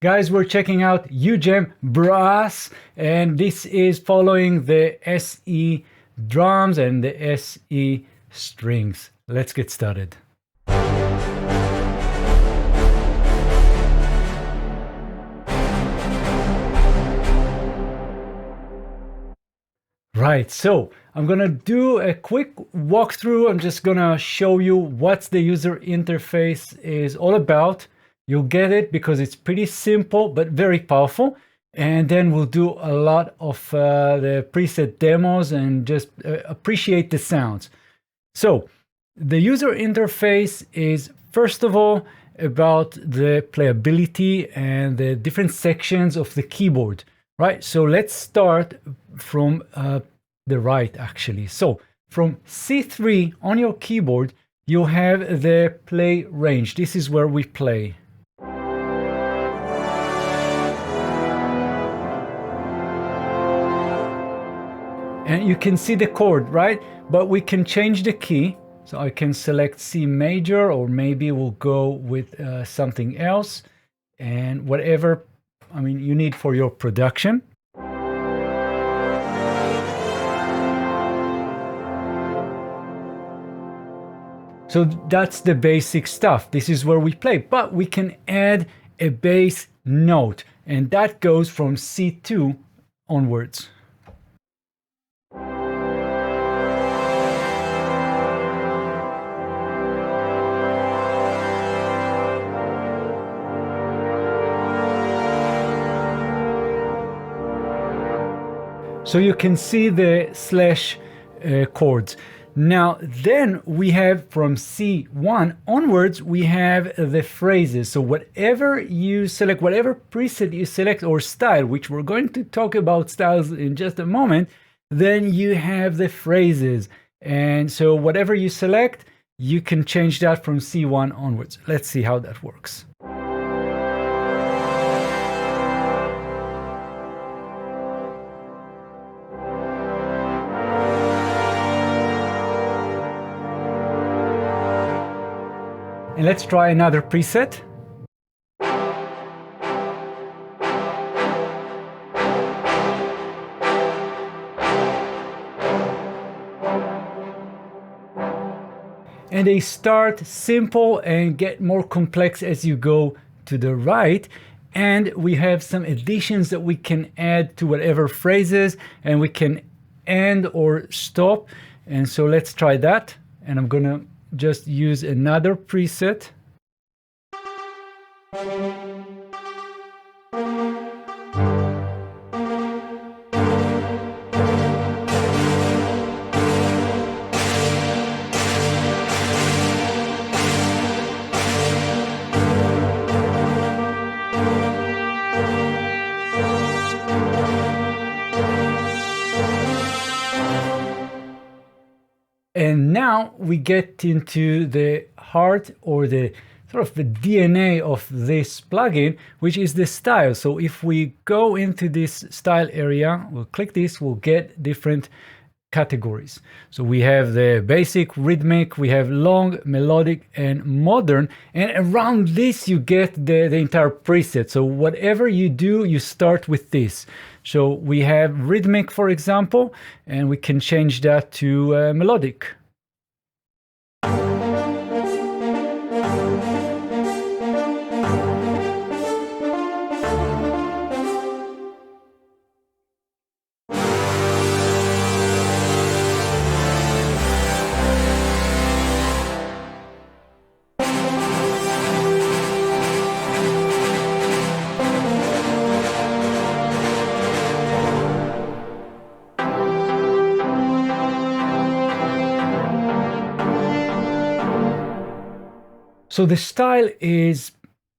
Guys, we're checking out UJAM Brass, and this is following the SE drums and the SE strings. Let's get started. Right, so I'm gonna do a quick walkthrough. I'm just gonna show you what the user interface is all about. You'll get it because it's pretty simple but very powerful. And then we'll do a lot of the preset demos and just appreciate the sounds. So the user interface is, first of all, about the playability and the different sections of the keyboard, right? So let's start from the right, actually. So from C3 on your keyboard, you have the play range. This is where we play. And you can see the chord, right? But we can change the key. So I can select C major, or maybe we'll go with something else, and whatever you need for your production. So that's the basic stuff. This is where we play, but we can add a bass note, and that goes from C2 onwards. So you can see the slash chords. Now, then we have from C1 onwards, we have the phrases. So whatever you select, whatever preset you select or style, which we're going to talk about styles in just a moment, then you have the phrases. And so whatever you select, you can change that from C1 onwards. Let's see how that works. And let's try another preset. And they start simple and get more complex as you go to the right. And we have some additions that we can add to whatever phrases, and we can end or stop. And so let's try that. And I'm gonna just use another preset. And now we get into the heart, or the sort of the DNA of this plugin, which is the style. So if we go into this style area, we'll click this, we'll get different categories. So we have the basic, rhythmic, we have long, melodic, and modern. And around this, you get the entire preset. So whatever you do, you start with this. So we have rhythmic, for example, and we can change that to melodic. So the style is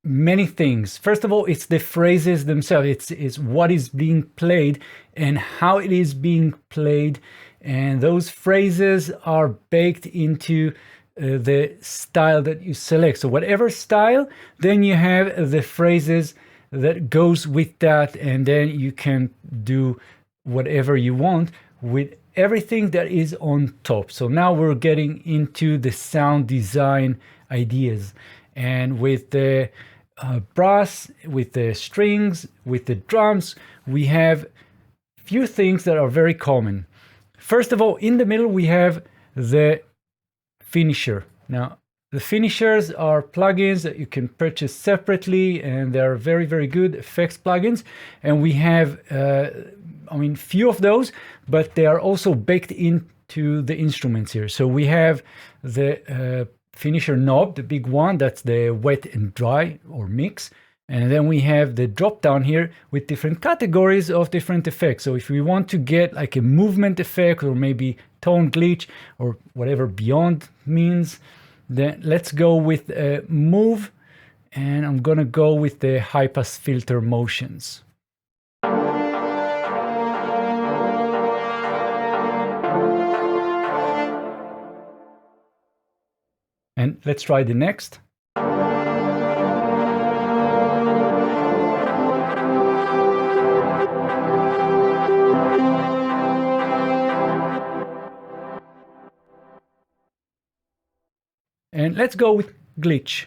many things. First of all, it's the phrases themselves. It's what is being played and how it is being played. And those phrases are baked into the style that you select. So whatever style, then you have the phrases that goes with that. And then you can do whatever you want with everything that is on top. So now we're getting into the sound design ideas, and with the brass, with the strings, with the drums, we have few things that are very common. First of all, in the middle, we have the finisher. Now, the finishers are plugins that you can purchase separately, and they're very, very good effects plugins. And we have, few of those, but they are also baked into the instruments here. So we have the finisher knob, the big one, that's the wet and dry or mix. And then we have the drop down here with different categories of different effects. So if we want to get like a movement effect or maybe tone glitch or whatever beyond means, then let's go with move. And I'm gonna go with the high pass filter motions. And let's try the next. And let's go with glitch.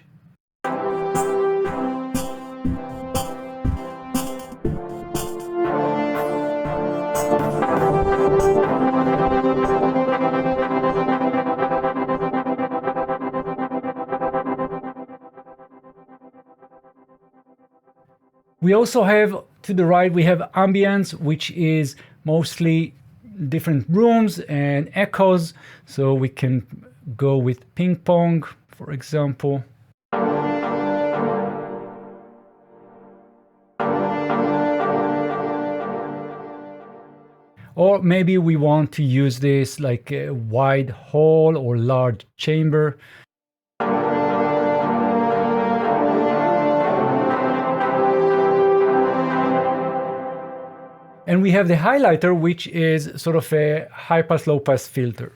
We also have, to the right, we have ambience, which is mostly different rooms and echoes. So we can go with ping pong, for example. Or maybe we want to use this like a wide hall or large chamber. And we have the highlighter, which is sort of a high pass, low pass filter.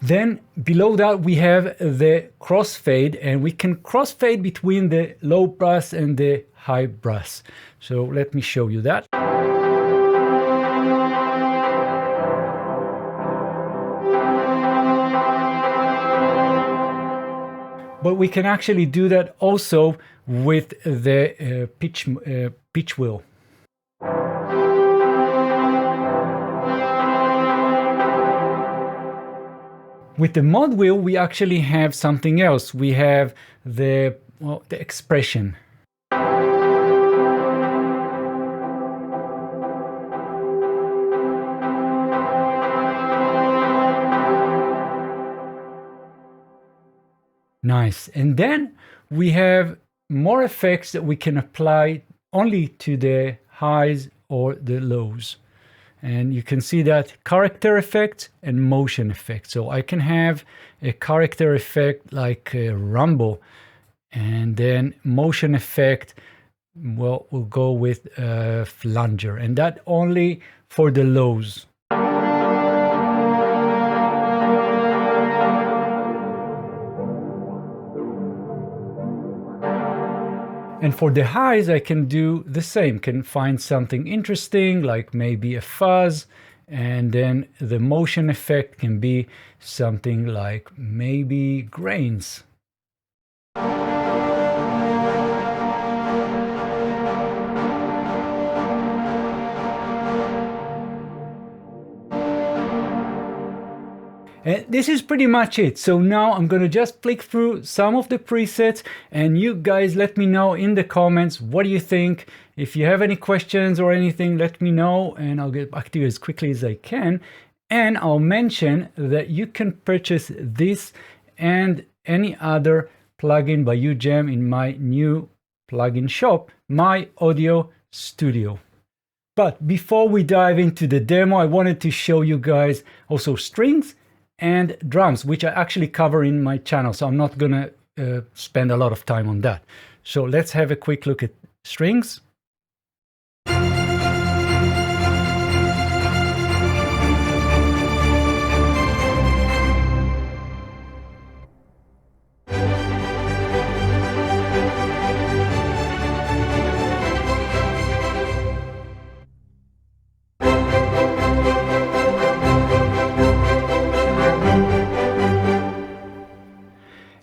Then below that we have the crossfade, and we can crossfade between the low brass and the high brass. So let me show you that. But we can actually do that also with the pitch wheel. With the mod wheel, we actually have something else. We have the expression. Nice. And then we have more effects that we can apply only to the highs or the lows. And you can see that character effect and motion effect. So I can have a character effect like a rumble, and then motion effect, well, we'll go with flanger, and that only for the lows. And for the highs, I can do the same, can find something interesting, like maybe a fuzz, and then the motion effect can be something like maybe grains. And this is pretty much it. So now I'm going to just flick through some of the presets, and you guys let me know in the comments, what do you think? If you have any questions or anything, let me know and I'll get back to you as quickly as I can. And I'll mention that you can purchase this and any other plugin by UJAM in my new plugin shop, myaudio.studio. But before we dive into the demo, I wanted to show you guys also strings and drums, which I actually cover in my channel, so I'm not gonna spend a lot of time on that. So let's have a quick look at strings.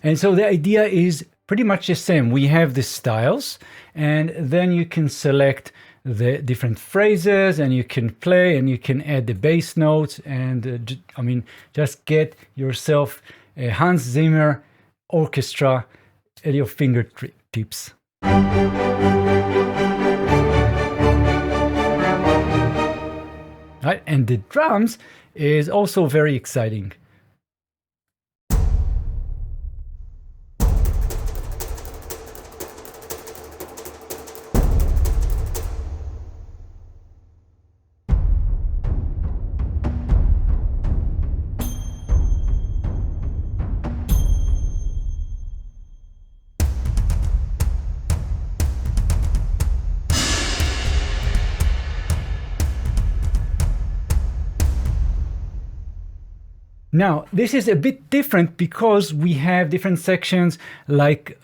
And so the idea is pretty much the same. We have the styles, and then you can select the different phrases, and you can play, and you can add the bass notes, and just get yourself a Hans Zimmer orchestra at your fingertips. Right, and the drums is also very exciting. Now, this is a bit different because we have different sections like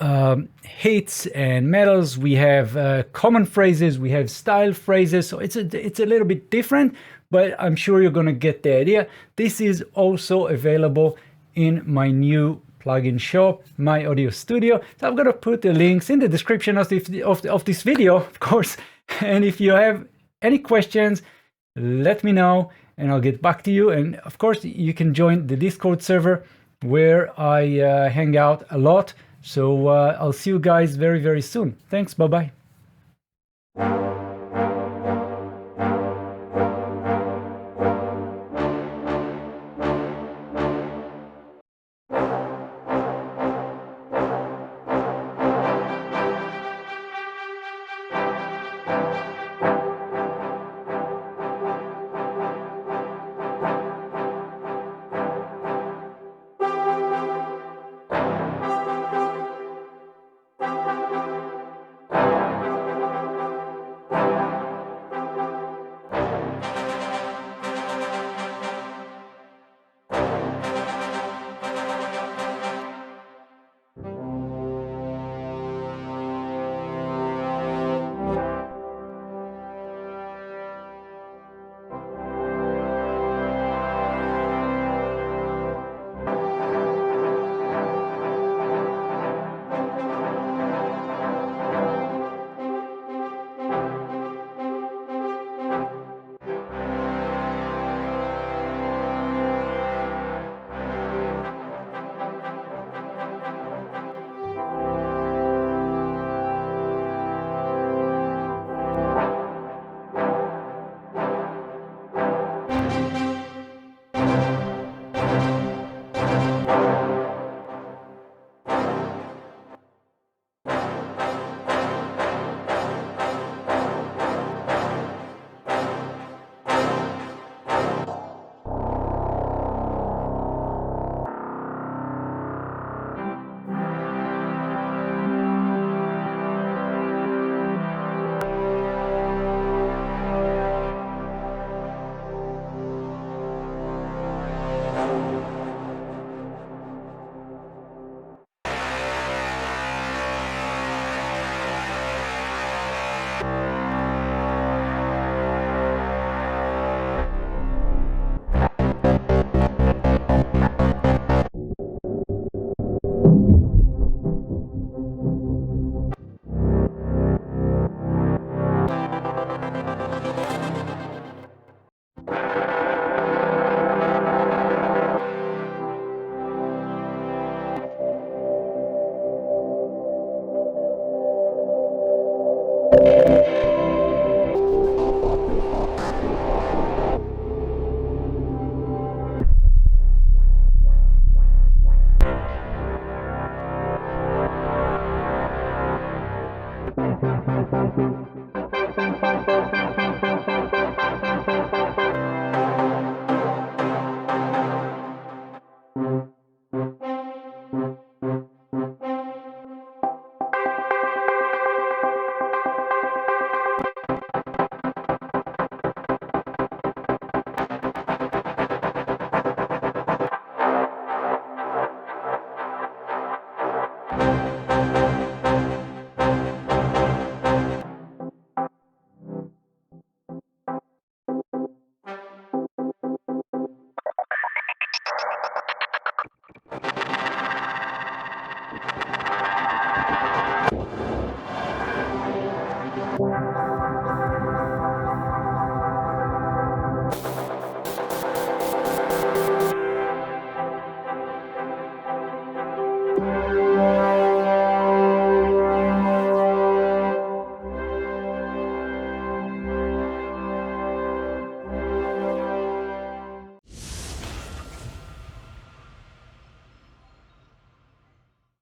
hits and medals. We have common phrases, we have style phrases. So it's a little bit different, but I'm sure you're going to get the idea. This is also available in my new plugin shop, myaudio.studio. So I'm going to put the links in the description of this video, of course. And if you have any questions, let me know, and I'll get back to you. And of course, you can join the Discord server where I hang out a lot. So I'll see you guys very, very soon. Thanks. Bye-bye.